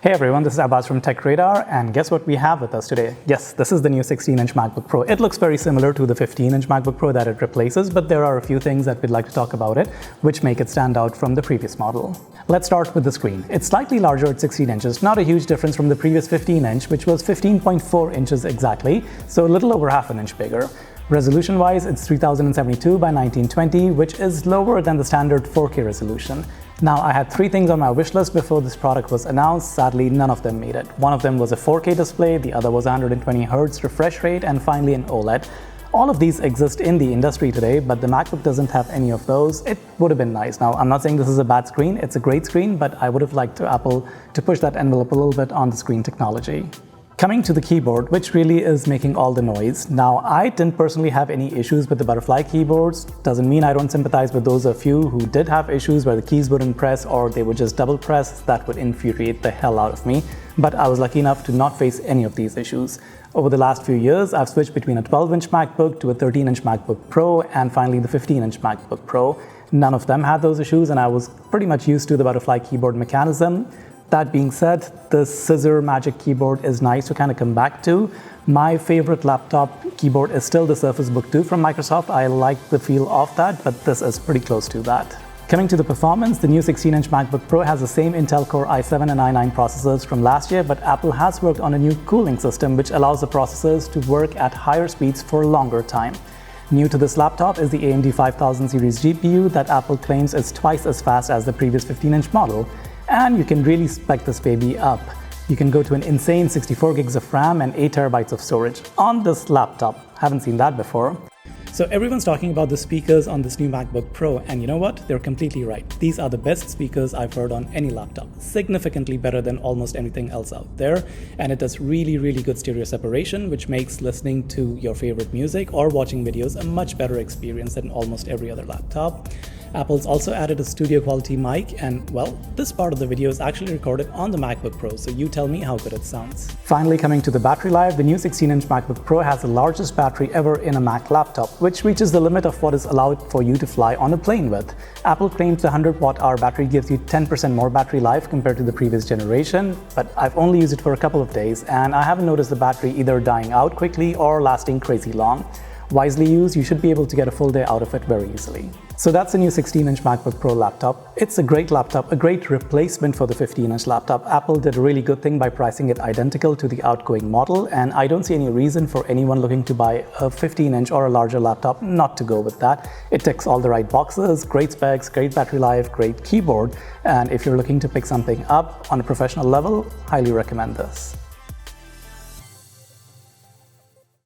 Hey everyone, this is Abbas from Tech Radar, and guess what we have with us today? Yes, this is the new 16-inch MacBook Pro. It looks very similar to the 15-inch MacBook Pro that it replaces, but there are a few things that we'd like to talk about it, which make it stand out from the previous model. Let's start with the screen. It's slightly larger at 16 inches, not a huge difference from the previous 15-inch, which was 15.4 inches exactly, so a little over half an inch bigger. Resolution-wise, it's 3072 by 1920, which is lower than the standard 4K resolution. Now, I had three things on my wish list before this product was announced. Sadly, none of them made it. One of them was a 4K display, the other was 120 Hz refresh rate, and finally an OLED. All of these exist in the industry today, but the MacBook doesn't have any of those. It would have been nice. Now, I'm not saying this is a bad screen, it's a great screen, but I would have liked Apple to push that envelope a little bit on the screen technology. Coming to the keyboard, which really is making all the noise. Now, I didn't personally have any issues with the butterfly keyboards. Doesn't mean I don't sympathize with those of you who did have issues where the keys wouldn't press or they would just double press. That would infuriate the hell out of me. But I was lucky enough to not face any of these issues. Over the last few years, I've switched between a 12-inch MacBook to a 13-inch MacBook Pro and finally the 15-inch MacBook Pro. None of them had those issues and I was pretty much used to the butterfly keyboard mechanism. That being said, the scissor magic keyboard is nice to kind of come back to. My favorite laptop keyboard is still the Surface Book 2 from Microsoft. I like the feel of that, but this is pretty close to that. Coming to the performance, the new 16-inch MacBook Pro has the same Intel Core i7 and i9 processors from last year, but Apple has worked on a new cooling system which allows the processors to work at higher speeds for a longer time. New to this laptop is the AMD 5000 series GPU that Apple claims is twice as fast as the previous 15-inch model. And you can really spec this baby up. You can go to an insane 64 gigs of RAM and 8 terabytes of storage on this laptop. Haven't seen that before. So everyone's talking about the speakers on this new MacBook Pro, and you know what? They're completely right. These are the best speakers I've heard on any laptop, significantly better than almost anything else out there, and it does really good stereo separation, which makes listening to your favorite music or watching videos a much better experience than almost every other laptop. Apple's also added a studio quality mic, and well, this part of the video is actually recorded on the MacBook Pro, so you tell me how good it sounds. Finally, coming to the battery life, the new 16-inch MacBook Pro has the largest battery ever in a Mac laptop, which reaches the limit of what is allowed for you to fly on a plane with. Apple claims the 100 watt-hour battery gives you 10% more battery life compared to the previous generation, but I've only used it for a couple of days, and I haven't noticed the battery either dying out quickly or lasting crazy long. Wisely used, you should be able to get a full day out of it very easily. So that's the new 16-inch MacBook Pro laptop. It's a great laptop, a great replacement for the 15-inch laptop. Apple did a really good thing by pricing it identical to the outgoing model, and I don't see any reason for anyone looking to buy a 15-inch or a larger laptop not to go with that. It ticks all the right boxes, great specs, great battery life, great keyboard, and if you're looking to pick something up on a professional level, highly recommend this.